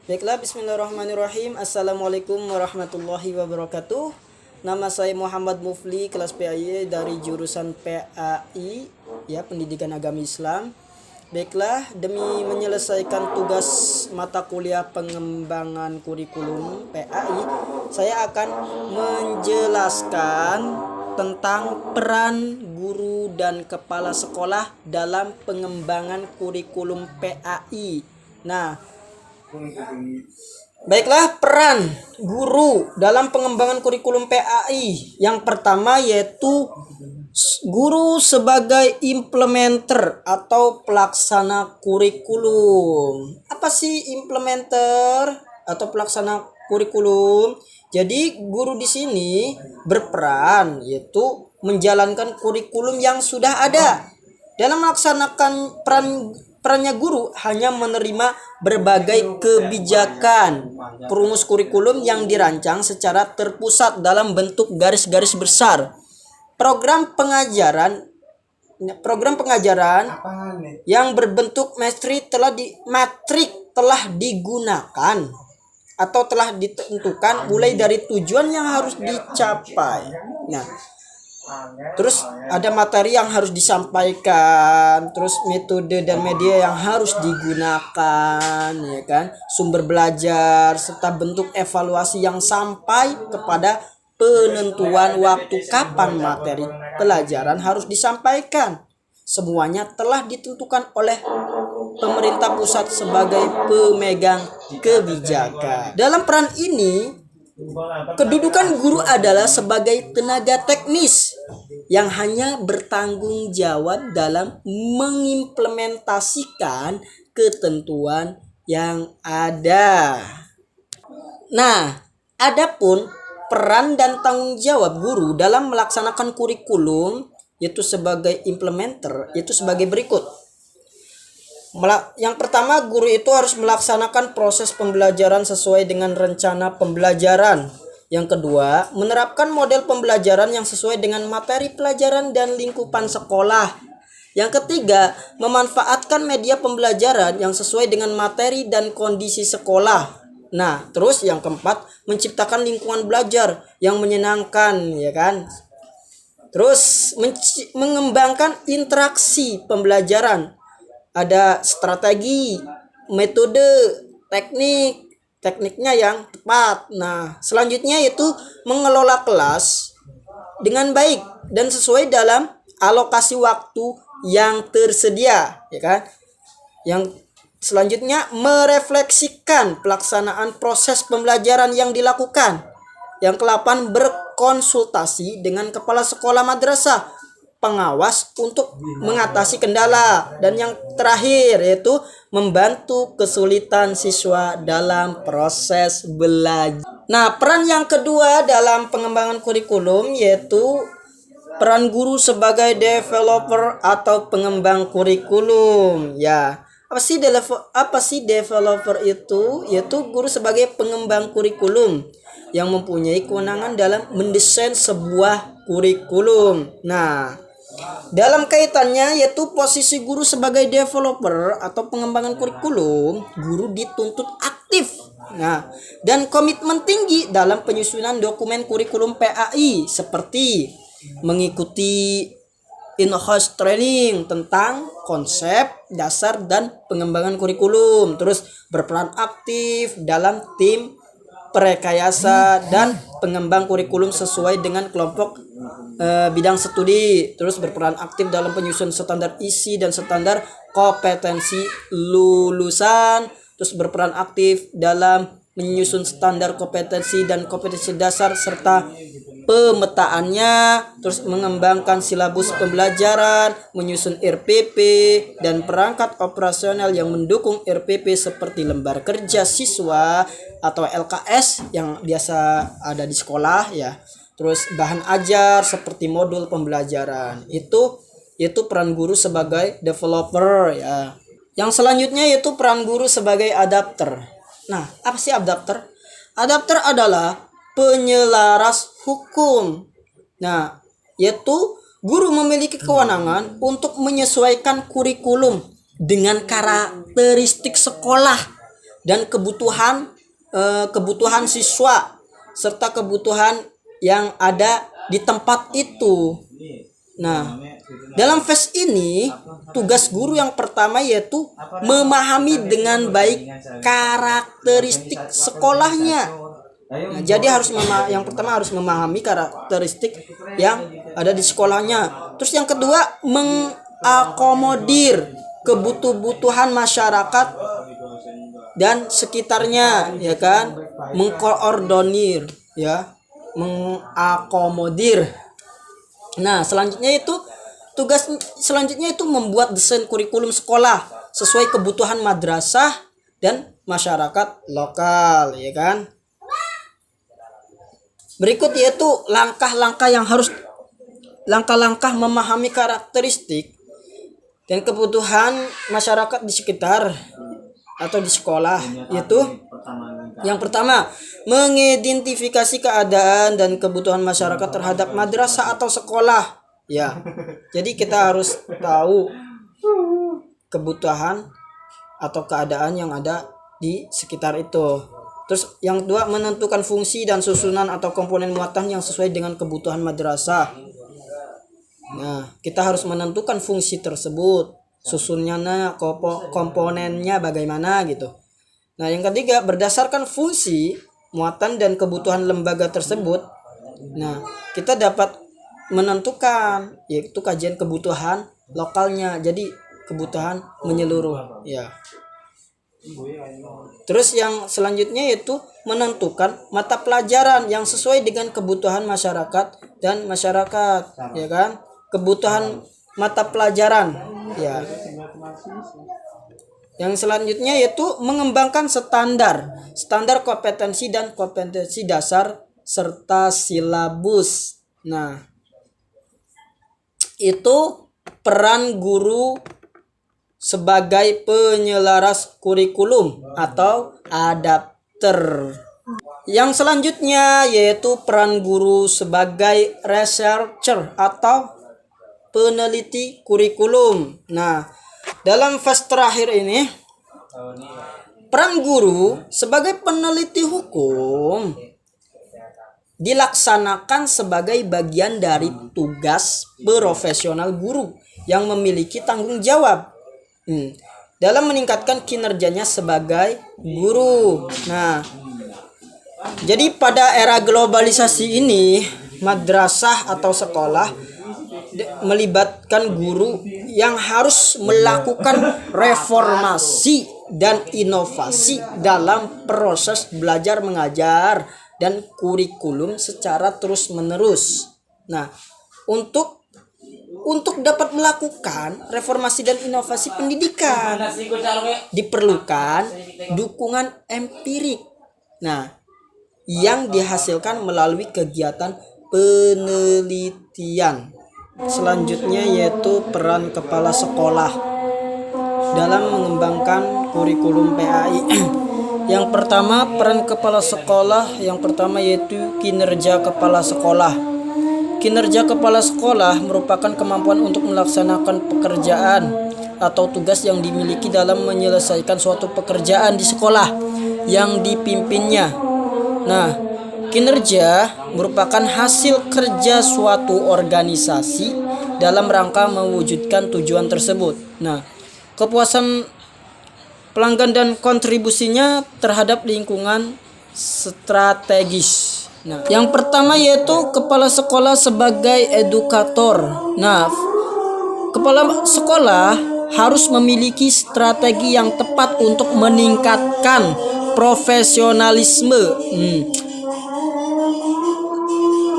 Baiklah, bismillahirrahmanirrahim. Assalamualaikum warahmatullahi wabarakatuh. Nama saya Muhammad Mufli, kelas PAI dari jurusan PAI, ya, Pendidikan Agama Islam. Baiklah, demi menyelesaikan tugas mata kuliah pengembangan kurikulum PAI, saya akan menjelaskan tentang peran guru dan kepala sekolah dalam pengembangan kurikulum PAI. Nah, baiklah, peran guru dalam pengembangan kurikulum PAI. Yang pertama yaitu guru sebagai implementer atau pelaksana kurikulum. Apa sih implementer atau pelaksana kurikulum? Jadi guru di sini berperan yaitu menjalankan kurikulum yang sudah ada. Dalam melaksanakan perannya guru hanya menerima berbagai kebijakan perumus kurikulum yang dirancang secara terpusat dalam bentuk garis-garis besar. Program pengajaran yang berbentuk matrik telah digunakan atau telah ditentukan mulai dari tujuan yang harus dicapai. Nah, terus ada materi yang harus disampaikan, terus metode dan media yang harus digunakan, ya kan, sumber belajar serta bentuk evaluasi yang sampai kepada penentuan waktu kapan materi pelajaran harus disampaikan. Semuanya telah ditentukan oleh pemerintah pusat sebagai pemegang kebijakan. Dalam peran ini, kedudukan guru adalah sebagai tenaga teknis yang hanya bertanggung jawab dalam mengimplementasikan ketentuan yang ada. Nah, adapun peran dan tanggung jawab guru dalam melaksanakan kurikulum yaitu sebagai implementer yaitu sebagai berikut. Yang pertama, guru itu harus melaksanakan proses pembelajaran sesuai dengan rencana pembelajaran. Yang kedua, menerapkan model pembelajaran yang sesuai dengan materi pelajaran dan lingkupan sekolah. Yang ketiga, memanfaatkan media pembelajaran yang sesuai dengan materi dan kondisi sekolah. Nah, terus yang keempat, menciptakan lingkungan belajar yang menyenangkan, ya kan? Terus mengembangkan interaksi pembelajaran. Ada strategi, metode, tekniknya yang tepat. Nah, selanjutnya yaitu mengelola kelas dengan baik dan sesuai dalam alokasi waktu yang tersedia, ya kan? Yang selanjutnya merefleksikan pelaksanaan proses pembelajaran yang dilakukan. Yang ke-8, berkonsultasi dengan kepala sekolah madrasah pengawas untuk mengatasi kendala. Dan yang terakhir yaitu membantu kesulitan siswa dalam proses belajar. Nah, peran yang kedua dalam pengembangan kurikulum yaitu peran guru sebagai developer atau pengembang kurikulum. Ya, apa sih developer itu? Yaitu guru sebagai pengembang kurikulum yang mempunyai kewenangan dalam mendesain sebuah kurikulum. Nah, dalam kaitannya yaitu posisi guru sebagai developer atau pengembangan kurikulum, guru dituntut aktif, nah, dan komitmen tinggi dalam penyusunan dokumen kurikulum PAI seperti mengikuti in-house training tentang konsep, dasar, dan pengembangan kurikulum. Terus berperan aktif dalam tim perekayasa dan pengembang kurikulum sesuai dengan kelompok bidang studi. Terus berperan aktif dalam penyusunan standar isi dan standar kompetensi lulusan. Terus berperan aktif dalam menyusun standar kompetensi dan kompetensi dasar serta pemetaannya. Terus mengembangkan silabus pembelajaran, menyusun RPP dan perangkat operasional yang mendukung RPP seperti lembar kerja siswa atau LKS yang biasa ada di sekolah, ya. Terus bahan ajar seperti modul pembelajaran. Itu peran guru sebagai developer, ya. Yang selanjutnya yaitu peran guru sebagai adapter. Nah, apa sih adapter? Adapter adalah penyelaras hukum. Nah, yaitu guru memiliki kewenangan untuk menyesuaikan kurikulum dengan karakteristik sekolah dan kebutuhan siswa serta kebutuhan yang ada di tempat itu. Nah, dalam fase ini tugas guru yang pertama yaitu memahami dengan baik karakteristik sekolahnya. Nah, jadi yang pertama harus memahami karakteristik yang ada di sekolahnya. Terus yang kedua, mengakomodir kebutuhan masyarakat dan sekitarnya, ya kan? Mengkoordinir, ya, mengakomodir. Nah, tugas selanjutnya itu membuat desain kurikulum sekolah sesuai kebutuhan madrasah dan masyarakat lokal, ya kan? Berikut yaitu langkah-langkah memahami karakteristik dan kebutuhan masyarakat di sekitar atau di sekolah, yaitu yang pertama, mengidentifikasi keadaan dan kebutuhan masyarakat terhadap madrasah atau sekolah. Ya. Jadi kita harus tahu kebutuhan atau keadaan yang ada di sekitar itu. Terus yang kedua, menentukan fungsi dan susunan atau komponen muatan yang sesuai dengan kebutuhan madrasah. Nah, kita harus menentukan fungsi tersebut, susunnya, komponennya bagaimana gitu. Nah, yang ketiga, berdasarkan fungsi, muatan dan kebutuhan lembaga tersebut, nah, kita dapat menentukan yaitu kajian kebutuhan lokalnya. Jadi kebutuhan menyeluruh, ya. Terus yang selanjutnya yaitu menentukan mata pelajaran yang sesuai dengan kebutuhan masyarakat dan masyarakat, ya kan? Kebutuhan mata pelajaran, ya. Yang selanjutnya yaitu mengembangkan standar kompetensi dan kompetensi dasar serta silabus. Nah, itu peran guru sebagai penyelaras kurikulum atau adapter. Yang selanjutnya yaitu peran guru sebagai researcher atau peneliti kurikulum. Nah, dalam fase terakhir ini, peran guru sebagai peneliti hukum dilaksanakan sebagai bagian dari tugas profesional guru yang memiliki tanggung jawab dalam meningkatkan kinerjanya sebagai guru. Nah, jadi pada era globalisasi ini, madrasah atau sekolah melibatkan guru yang harus melakukan reformasi dan inovasi dalam proses belajar mengajar dan kurikulum secara terus-menerus. Nah, untuk dapat melakukan reformasi dan inovasi pendidikan diperlukan dukungan empirik. Nah, yang dihasilkan melalui kegiatan penelitian. Selanjutnya yaitu peran kepala sekolah dalam mengembangkan kurikulum PAI. Yang pertama, peran kepala sekolah yang pertama yaitu kinerja kepala sekolah. Kinerja kepala sekolah merupakan kemampuan untuk melaksanakan pekerjaan atau tugas yang dimiliki dalam menyelesaikan suatu pekerjaan di sekolah yang dipimpinnya. Nah, kinerja merupakan hasil kerja suatu organisasi dalam rangka mewujudkan tujuan tersebut. Nah, kepuasan pelanggan dan kontribusinya terhadap lingkungan strategis. Nah, yang pertama yaitu kepala sekolah sebagai edukator. Nah, kepala sekolah harus memiliki strategi yang tepat untuk meningkatkan profesionalisme.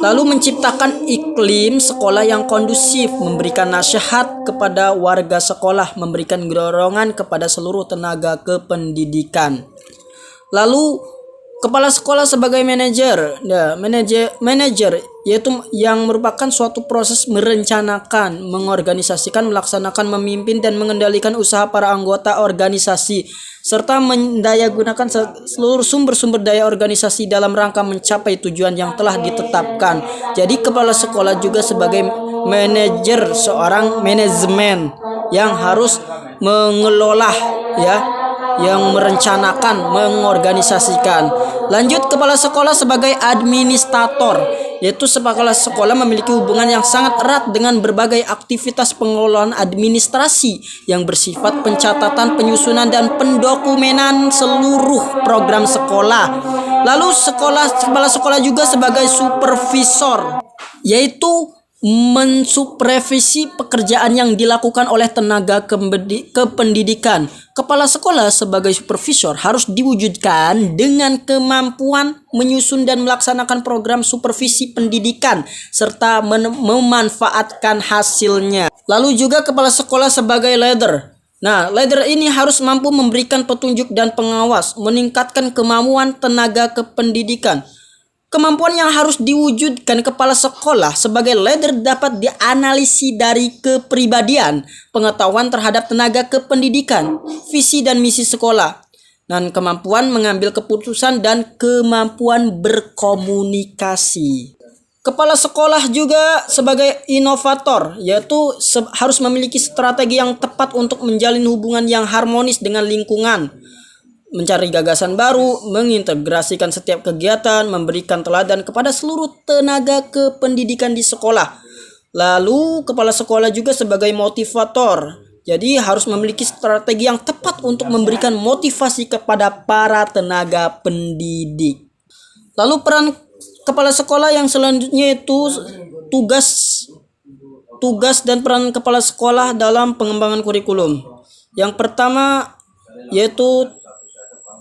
Lalu menciptakan iklim sekolah yang kondusif, memberikan nasihat kepada warga sekolah, memberikan dorongan kepada seluruh tenaga kependidikan. Lalu kepala sekolah sebagai manajer. Nah, manajer yaitu yang merupakan suatu proses merencanakan, mengorganisasikan, melaksanakan, memimpin dan mengendalikan usaha para anggota organisasi serta mendayagunakan seluruh sumber-sumber daya organisasi dalam rangka mencapai tujuan yang telah ditetapkan. Jadi kepala sekolah juga sebagai manajer, seorang manajemen yang harus mengelola, ya, yang merencanakan, mengorganisasikan. Lanjut, kepala sekolah sebagai administrator, yaitu kepala sekolah memiliki hubungan yang sangat erat dengan berbagai aktivitas pengelolaan administrasi yang bersifat pencatatan, penyusunan, dan pendokumenan seluruh program sekolah. Lalu kepala sekolah juga sebagai supervisor, yaitu mensupervisi pekerjaan yang dilakukan oleh tenaga kependidikan. Kepala sekolah sebagai supervisor harus diwujudkan dengan kemampuan menyusun dan melaksanakan program supervisi pendidikan serta memanfaatkan hasilnya. Lalu juga kepala sekolah sebagai leader. Nah, leader ini harus mampu memberikan petunjuk dan pengawas, meningkatkan kemampuan tenaga kependidikan. Kemampuan yang harus diwujudkan kepala sekolah sebagai leader dapat dianalisis dari kepribadian, pengetahuan terhadap tenaga kependidikan, visi dan misi sekolah, dan kemampuan mengambil keputusan dan kemampuan berkomunikasi. Kepala sekolah juga sebagai inovator, yaitu harus memiliki strategi yang tepat untuk menjalin hubungan yang harmonis dengan lingkungan, mencari gagasan baru, mengintegrasikan setiap kegiatan, memberikan teladan kepada seluruh tenaga kependidikan di sekolah. Lalu kepala sekolah juga sebagai motivator, jadi harus memiliki strategi yang tepat untuk memberikan motivasi kepada para tenaga pendidik. Lalu peran kepala sekolah yang selanjutnya itu tugas dan peran kepala sekolah dalam pengembangan kurikulum. Yang pertama yaitu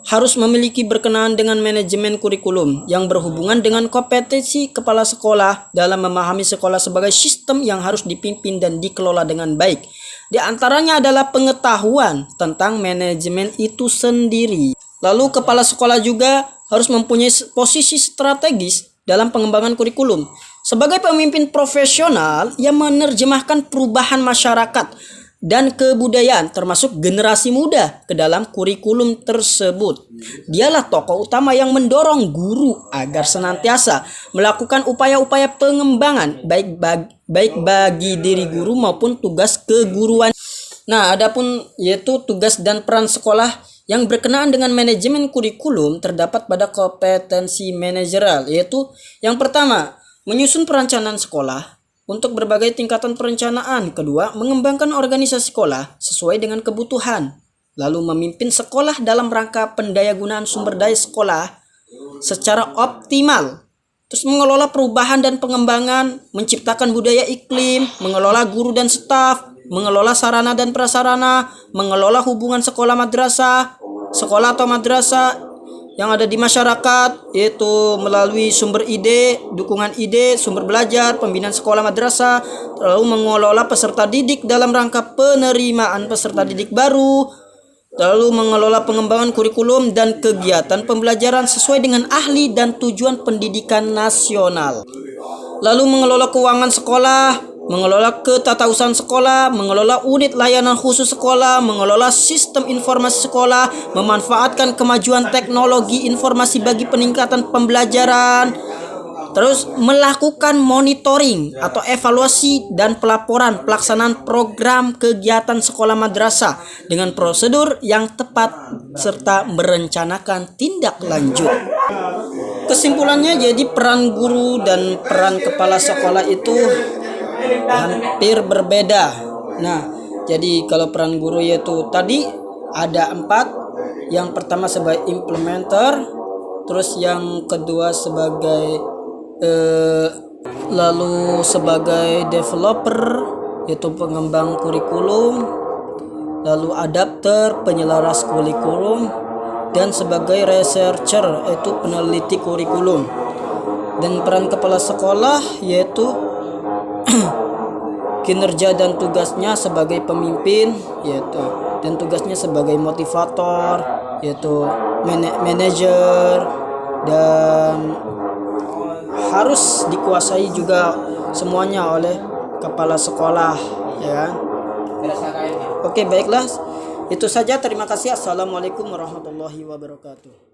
harus memiliki berkenaan dengan manajemen kurikulum yang berhubungan dengan kompetensi kepala sekolah dalam memahami sekolah sebagai sistem yang harus dipimpin dan dikelola dengan baik. Di antaranya adalah pengetahuan tentang manajemen itu sendiri. Lalu kepala sekolah juga harus mempunyai posisi strategis dalam pengembangan kurikulum. Sebagai pemimpin profesional yang menerjemahkan perubahan masyarakat dan kebudayaan termasuk generasi muda ke dalam kurikulum tersebut. Dialah tokoh utama yang mendorong guru agar senantiasa melakukan upaya-upaya pengembangan baik bagi diri guru maupun tugas keguruan. Nah, adapun yaitu tugas dan peran sekolah yang berkenaan dengan manajemen kurikulum terdapat pada kompetensi manajerial, yaitu yang pertama, menyusun perencanaan sekolah untuk berbagai tingkatan perencanaan. Kedua, mengembangkan organisasi sekolah sesuai dengan kebutuhan. Lalu memimpin sekolah dalam rangka pendayagunaan sumber daya sekolah secara optimal. Terus mengelola perubahan dan pengembangan, menciptakan budaya iklim, mengelola guru dan staf, mengelola sarana dan prasarana, mengelola hubungan sekolah atau madrasah yang ada di masyarakat, yaitu melalui sumber ide, dukungan ide, sumber belajar, pembinaan sekolah madrasah, lalu mengelola peserta didik dalam rangka penerimaan peserta didik baru, lalu mengelola pengembangan kurikulum dan kegiatan pembelajaran sesuai dengan ahli dan tujuan pendidikan nasional, lalu mengelola keuangan sekolah, mengelola ketatausahaan sekolah, mengelola unit layanan khusus sekolah, mengelola sistem informasi sekolah, memanfaatkan kemajuan teknologi informasi bagi peningkatan pembelajaran, terus melakukan monitoring atau evaluasi dan pelaporan pelaksanaan program kegiatan sekolah madrasah dengan prosedur yang tepat serta merencanakan tindak lanjut. Kesimpulannya, jadi peran guru dan peran kepala sekolah itu hampir berbeda. Nah, jadi kalau peran guru yaitu tadi ada 4. Yang pertama sebagai implementer, terus yang kedua sebagai lalu sebagai developer yaitu pengembang kurikulum, lalu adapter penyelaras kurikulum, dan sebagai researcher yaitu peneliti kurikulum. Dan peran kepala sekolah yaitu kinerja dan tugasnya sebagai pemimpin yaitu, dan tugasnya sebagai motivator yaitu manajer, dan harus dikuasai juga semuanya oleh kepala sekolah, ya. Oke, baiklah, itu saja, terima kasih. Assalamualaikum warahmatullahi wabarakatuh.